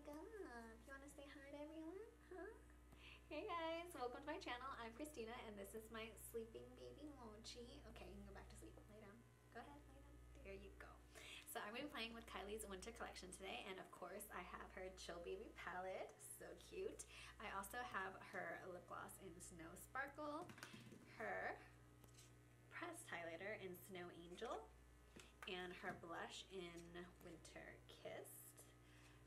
god, you want to say hi to everyone? Huh? Hey guys, welcome to my channel. I'm Christina and this is my sleeping baby Mochi. Okay, you can go back to sleep. Lay down. Go ahead, lay down. There you go. So I'm going to be playing with Kylie's winter collection today, and of course I have her Chill Baby palette. So cute. I also have her lip gloss in Snow Sparkle, her pressed highlighter in Snow Angel, and her blush in Winter Kissed.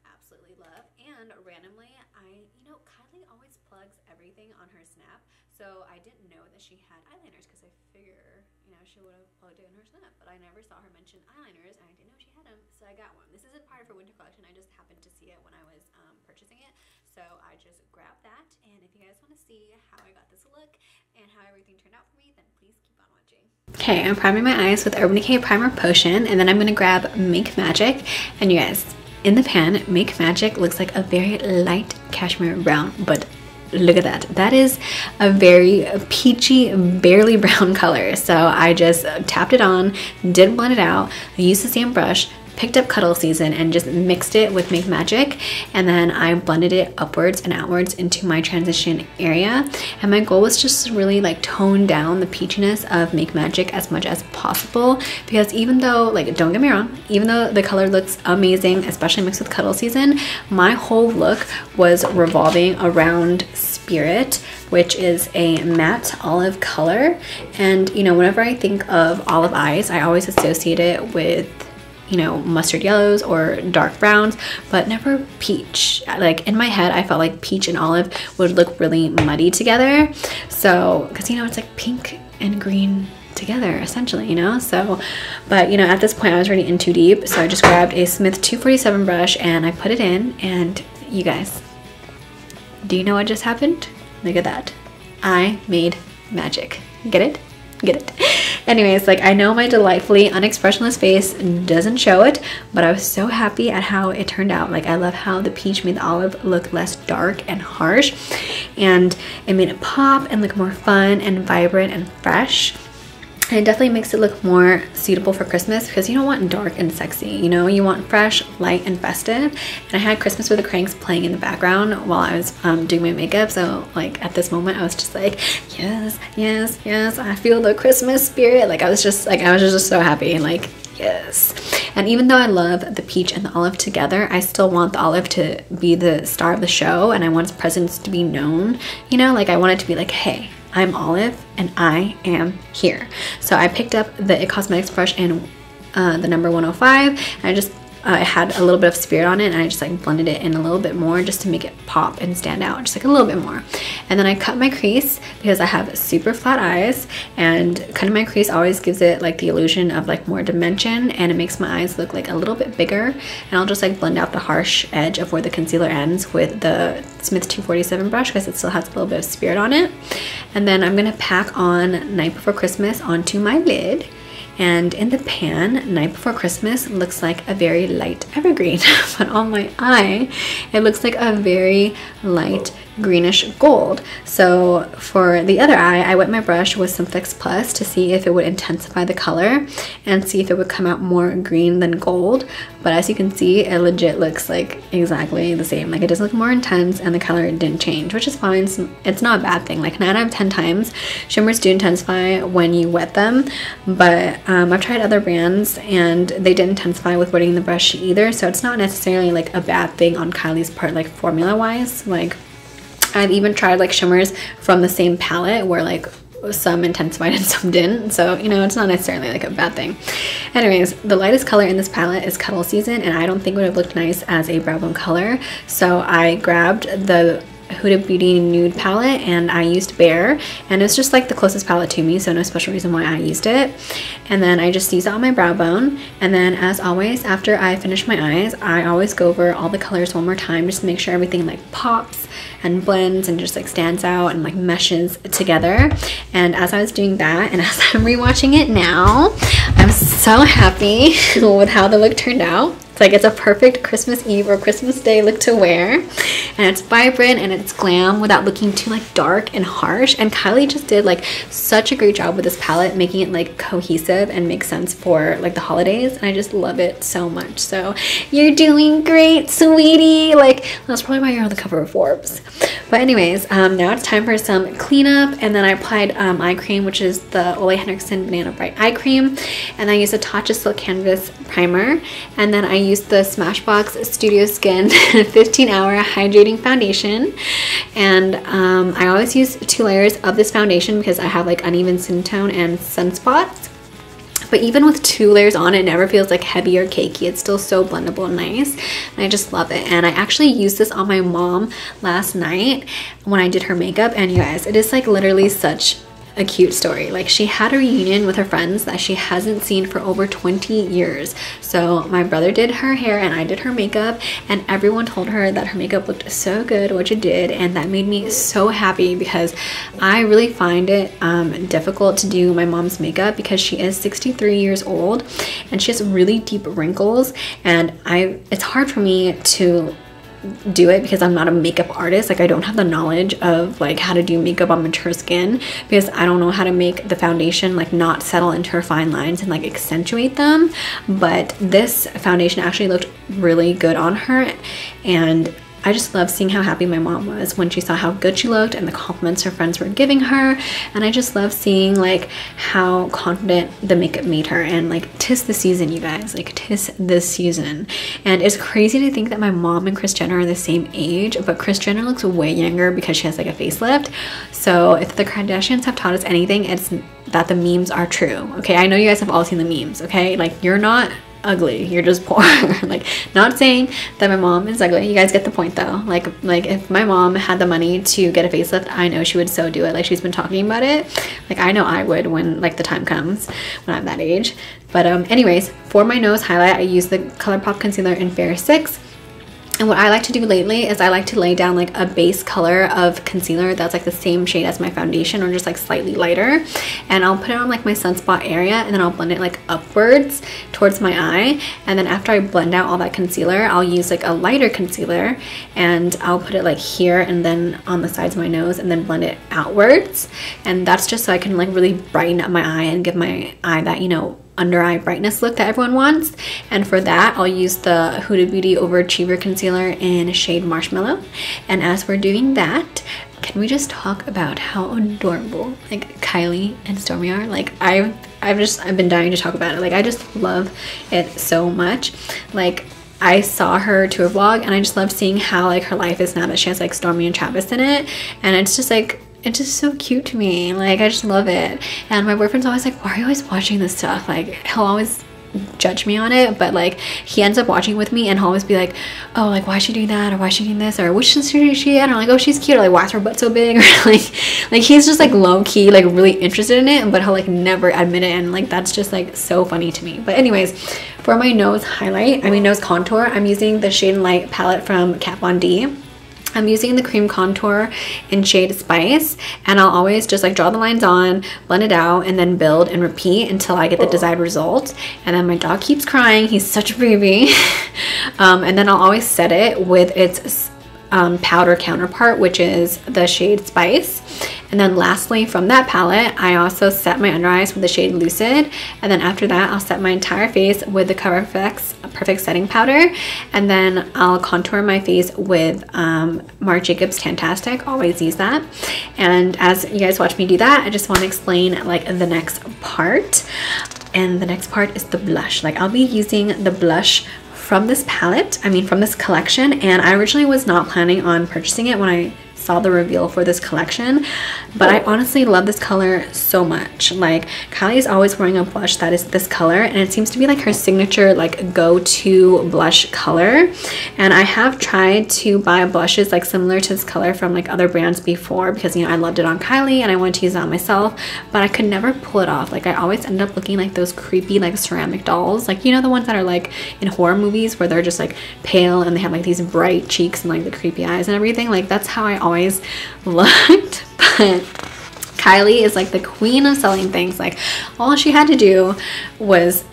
Absolutely love. And randomly, Kylie always plugs everything on her Snap, so I didn't know that she had eyeliners because I figure, she would have plugged it in her Snap, but I never saw her mention eyeliners and I didn't know she had them, so I got one. This isn't part of her winter collection, I just happened to see it when I was purchasing it, so I just grabbed that. And if you guys want to see how I got this look and how everything turned out for me, then please keep on watching. Okay, I'm priming my eyes with Urban Decay Primer Potion, and then I'm going to grab Make Magic. And you guys, in the pan, Make Magic looks like a very light cashmere brown, but look at that. That is a very peachy, barely brown color. So I just tapped it on, didn't blend it out. I used the same brush, picked up Cuddle Season and just mixed it with Make Magic, and then I blended it upwards and outwards into my transition area. And my goal was just to really like tone down the peachiness of Make Magic as much as possible, because even though, like, don't get me wrong, even though the color looks amazing, especially mixed with Cuddle Season, my whole look was revolving around Spirit, which is a matte olive color. And whenever I think of olive eyes, I always associate it with mustard yellows or dark browns, but never peach. Like, in my head, I felt like peach and olive would look really muddy together. So, because it's like pink and green together essentially, so, but at this point I was already in too deep, so I just grabbed a Smith 247 brush and I put it in. And you guys, do you know what just happened? Look at that. I made magic. Get it? Get it? Anyways, like, I know my delightfully unexpressionless face doesn't show it, but I was so happy at how it turned out. Like, I love how the peach made the olive look less dark and harsh, and it made it pop and look more fun and vibrant and fresh. And it definitely makes it look more suitable for Christmas, because you don't want dark and sexy, you want fresh, light, and festive. And I had Christmas with the Cranks playing in the background while I was doing my makeup, so like at this moment I was just like, yes, yes, yes, I feel the Christmas spirit. Like, I was just so happy, and like, yes. And even though I love the peach and the olive together, I still want the olive to be the star of the show, and I want its presence to be known, like, I want it to be like, hey, I'm Olive and I am here. So I picked up the It Cosmetics brush in the number 105, and I had a little bit of Spirit on it, and I just like blended it in a little bit more just to make it pop and stand out, just like a little bit more. And then I cut my crease because I have super flat eyes, and cutting my crease always gives it like the illusion of like more dimension, and it makes my eyes look like a little bit bigger. And I'll just like blend out the harsh edge of where the concealer ends with the Smith 247 brush, because it still has a little bit of Spirit on it. And then I'm gonna pack on Night Before Christmas onto my lid. And in the pan, Night Before Christmas looks like a very light evergreen, but on my eye, it looks like a very light greenish gold. So for the other eye, I wet my brush with some Fix Plus to see if it would intensify the color and see if it would come out more green than gold. But as you can see, it legit looks like exactly the same. Like, it does look more intense and the color didn't change, which is fine. It's not a bad thing. Like, 9 out of 10 times, shimmers do intensify when you wet them, but I've tried other brands and they didn't intensify with wetting the brush either. So it's not necessarily like a bad thing on Kylie's part, like formula wise. Like, I've even tried like shimmers from the same palette where like some intensified and some didn't, so it's not necessarily like a bad thing. Anyways, the lightest color in this palette is Cuddle Season, and I don't think it would have looked nice as a brow bone color, so I grabbed the Huda Beauty nude palette and I used Bare, and it's just like the closest palette to me, so no special reason why I used it. And then I just used it on my brow bone, and then as always, after I finish my eyes, I always go over all the colors one more time just to make sure everything like pops and blends and just like stands out and like meshes together. And as I was doing that, and as I'm rewatching it now, I'm so happy with how the look turned out. It's like it's a perfect Christmas Eve or Christmas Day look to wear, and it's vibrant and it's glam without looking too like dark and harsh. And Kylie just did like such a great job with this palette, making it like cohesive and make sense for like the holidays, and I just love it so much. So you're doing great, sweetie. Like that's probably why you're on the cover of Forbes. But anyways, now it's time for some cleanup, and then I applied eye cream, which is the OleHenriksen Banana Bright Eye Cream, and I used a Tatcha Silk Canvas primer, and then I used the Smashbox Studio Skin 15-hour hydrating foundation. And I always use 2 layers of this foundation because I have like uneven skin tone and sunspots. But even with 2 layers on, it never feels like heavy or cakey. It's still so blendable and nice, and I just love it. And I actually used this on my mom last night when I did her makeup, and you guys, it is like literally such a cute story. Like she had a reunion with her friends that she hasn't seen for over 20 years. So my brother did her hair and I did her makeup, and everyone told her that her makeup looked so good, which it did, and that made me so happy because I really find it difficult to do my mom's makeup because she is 63 years old and she has really deep wrinkles, and it's hard for me to do it because I'm not a makeup artist. Like I don't have the knowledge of like how to do makeup on mature skin, because I don't know how to make the foundation like not settle into her fine lines and like accentuate them. But this foundation actually looked really good on her, and I just love seeing how happy my mom was when she saw how good she looked and the compliments her friends were giving her. And I just love seeing like how confident the makeup made her. And like, 'tis the season, you guys, like 'tis this season. And it's crazy to think that my mom and Kris Jenner are the same age, but Kris Jenner looks way younger because she has like a facelift. So if the Kardashians have taught us anything, it's that the memes are true. Okay, I know you guys have all seen the memes, okay? Like you're not ugly, you're just poor. Like, not saying that my mom is ugly, you guys get the point though. Like if my mom had the money to get a facelift, I know she would so do it. Like she's been talking about it, like I know I would when like the time comes when I'm that age. But anyways, for my nose highlight, I use the ColourPop concealer in Fair 6. And what I like to do lately is I like to lay down like a base color of concealer that's like the same shade as my foundation or just like slightly lighter, and I'll put it on like my sunspot area, and then I'll blend it like upwards towards my eye. And then after I blend out all that concealer, I'll use like a lighter concealer and I'll put it like here and then on the sides of my nose, and then blend it outwards. And that's just so I can like really brighten up my eye and give my eye that, you know, under eye brightness look that everyone wants. And for that, I'll use the Huda Beauty Overachiever concealer in shade Marshmallow. And as we're doing that, can we just talk about how adorable like Kylie and Stormy are? Like I've been dying to talk about it. Like I just love it so much. Like I saw her tour vlog and I just love seeing how like her life is now that she has like Stormy and Travis in it, and it's just like, it's just so cute to me. Like I just love it. And my boyfriend's always like, why are you always watching this stuff? Like he'll always judge me on it, but like he ends up watching with me and he'll always be like, oh, like why is she doing that, or why is she doing this, or which sister is she in, or like, oh, she's cute, or like why is her butt so big, or like he's just like low-key like really interested in it, but he'll like never admit it, and like that's just like so funny to me. But anyways, for my nose highlight, nose contour, I'm using the Shade and Light palette from Kat Von D. I'm using the cream contour in shade Spice, and I'll always just like draw the lines on, blend it out, and then build and repeat until I get the desired result. And then my dog keeps crying, he's such a baby. And then I'll always set it with its powder counterpart, which is the shade Spice. And then lastly, from that palette, I also set my under eyes with the shade Lucid. And then after that, I'll set my entire face with the Cover FX Perfect Setting Powder. And then I'll contour my face with Marc Jacobs Tantastic. Always use that. And as you guys watch me do that, I just want to explain like the next part. And the next part is the blush. Like I'll be using the blush from this palette, from this collection, and I originally was not planning on purchasing it when I saw the reveal for this collection, but I honestly love this color so much. Like Kylie is always wearing a blush that is this color, and it seems to be like her signature like go-to blush color. And I have tried to buy blushes like similar to this color from like other brands before, because you know I loved it on Kylie and I wanted to use it on myself, but I could never pull it off. Like I always end up looking like those creepy like ceramic dolls, like you know the ones that are like in horror movies where they're just like pale and they have like these bright cheeks and like the creepy eyes and everything. Like that's how I always looked. But Kylie is like the queen of selling things. Like all she had to do was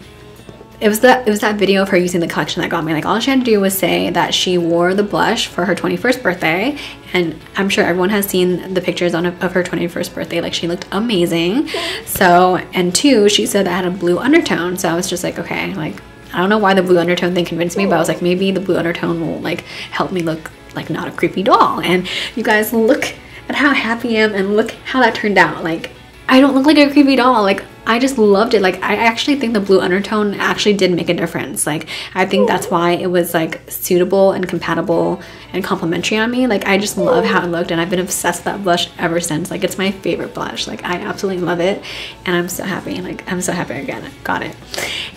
it was that video of her using the collection that got me. Like, all she had to do was say that she wore the blush for her 21st birthday, and I'm sure everyone has seen the pictures of her 21st birthday. Like, she looked amazing. So, and two, she said that had a blue undertone, so I was just like, okay, like, I don't know why the blue undertone thing convinced me, but I was like, maybe the blue undertone will like help me look like not a creepy doll. And you guys, look at how happy I am, and look how that turned out. Like, I don't look like a creepy doll. Like, I just loved it. Like, I actually think the blue undertone actually did make a difference. Like, I think that's why it was like suitable and compatible and complimentary on me. Like, I just love how it looked, and I've been obsessed with that blush ever since. Like, it's my favorite blush. Like, I absolutely love it, and I'm so happy. Like, I'm so happy I got it.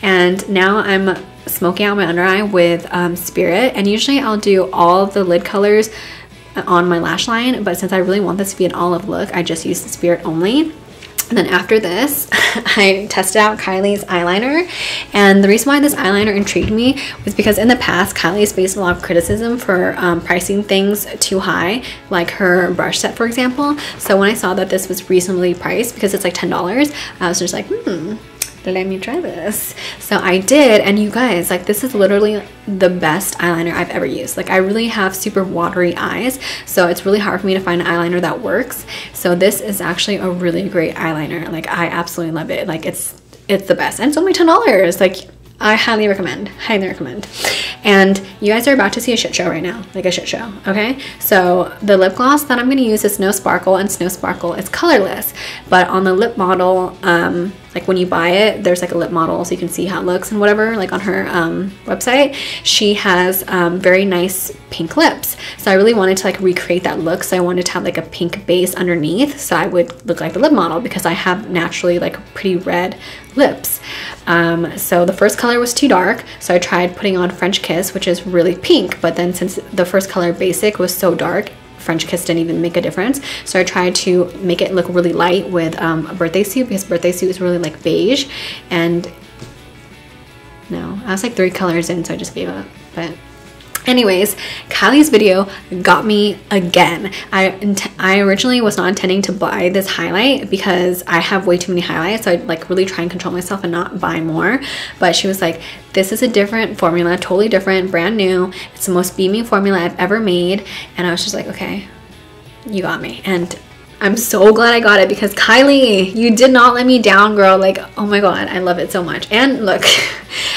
And now I'm smoking out my under eye with Spirit, and usually I'll do all of the lid colors on my lash line, but since I really want this to be an olive look, I just use the Spirit only. And then after this, I tested out Kylie's eyeliner, and the reason why this eyeliner intrigued me was because in the past, Kylie's faced a lot of criticism for pricing things too high, like her brush set, for example. So when I saw that this was reasonably priced, because it's like $10, I was just like, let me try this. So I did, and you guys, like, this is literally the best eyeliner I've ever used. Like, I really have super watery eyes, so it's really hard for me to find an eyeliner that works. So this is actually a really great eyeliner. Like, I absolutely love it. Like, it's the best, and it's only $10. Like, I highly recommend, And you guys are about to see a shit show right now, like a shit show, okay? So the lip gloss that I'm going to use is Snow Sparkle, and Snow Sparkle is colorless, but on the lip model, like when you buy it, there's like a lip model so you can see how it looks and whatever, like on her website. She has very nice pink lips, so I really wanted to like recreate that look. So I wanted to have like a pink base underneath, so I would look like the lip model, because I have naturally like pretty red lips. So the first color was too dark, so I tried putting on French Kiss, which is really pink, but then since the first color, Basic, was so dark, French Kiss didn't even make a difference. So I tried to make it look really light with a Birthday Suit, because Birthday Suit is really like beige, and no, I was like 3 colors in, so I just gave up. But anyways, Kylie's video got me again. I originally was not intending to buy this highlight because I have way too many highlights, so I'd like really try and control myself and not buy more. But she was like, this is a different formula, totally different, brand new. It's the most beaming formula I've ever made. And I was just like, okay, you got me. And I'm so glad I got it, because Kylie, you did not let me down, girl. Like, oh my god, I love it so much. And look,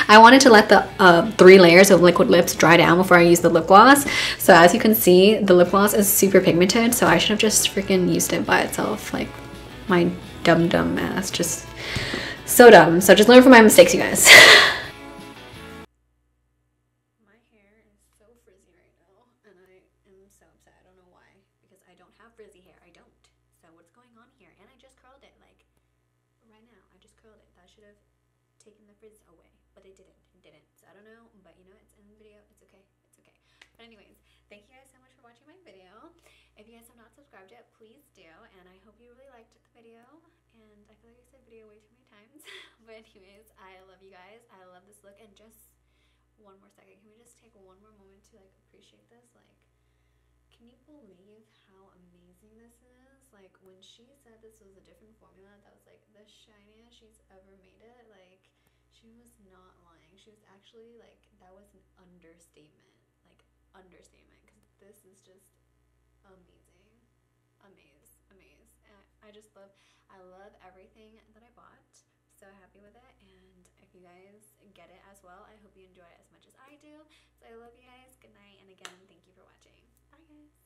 I wanted to let the 3 layers of liquid lips dry down before I use the lip gloss. So as you can see, the lip gloss is super pigmented, so I should have just freaking used it by itself. Like, my dumb ass, just so dumb. So just learn from my mistakes, you guys. My hair is so frizzy right now, and I am so upset. I don't know why, because I don't have frizzy hair. I don't. So what's going on here? And I just curled it, like, right now. I just curled it. That should have taken the frizz away, but it didn't. So I don't know, but you know, it's in the video. It's okay. But anyways, thank you guys so much for watching my video. If you guys have not subscribed yet, please do, and I hope you really liked the video. And I feel like I said video way too many times. But anyways, I love you guys. I love this look. And just one more second, can we just take one more moment to like appreciate this? Like, can you believe how amazing this is? Like, when she said this was a different formula that was like the shiniest she's ever made it, like, she was not lying. She was actually like, that was an understatement. Like, understatement, because this is just amazing. Amaze. And I just love, I love everything that I bought. So happy with it. And if you guys get it as well, I hope you enjoy it as much as I do. So I love you guys. Good night. And again, thank you for watching. Bye guys.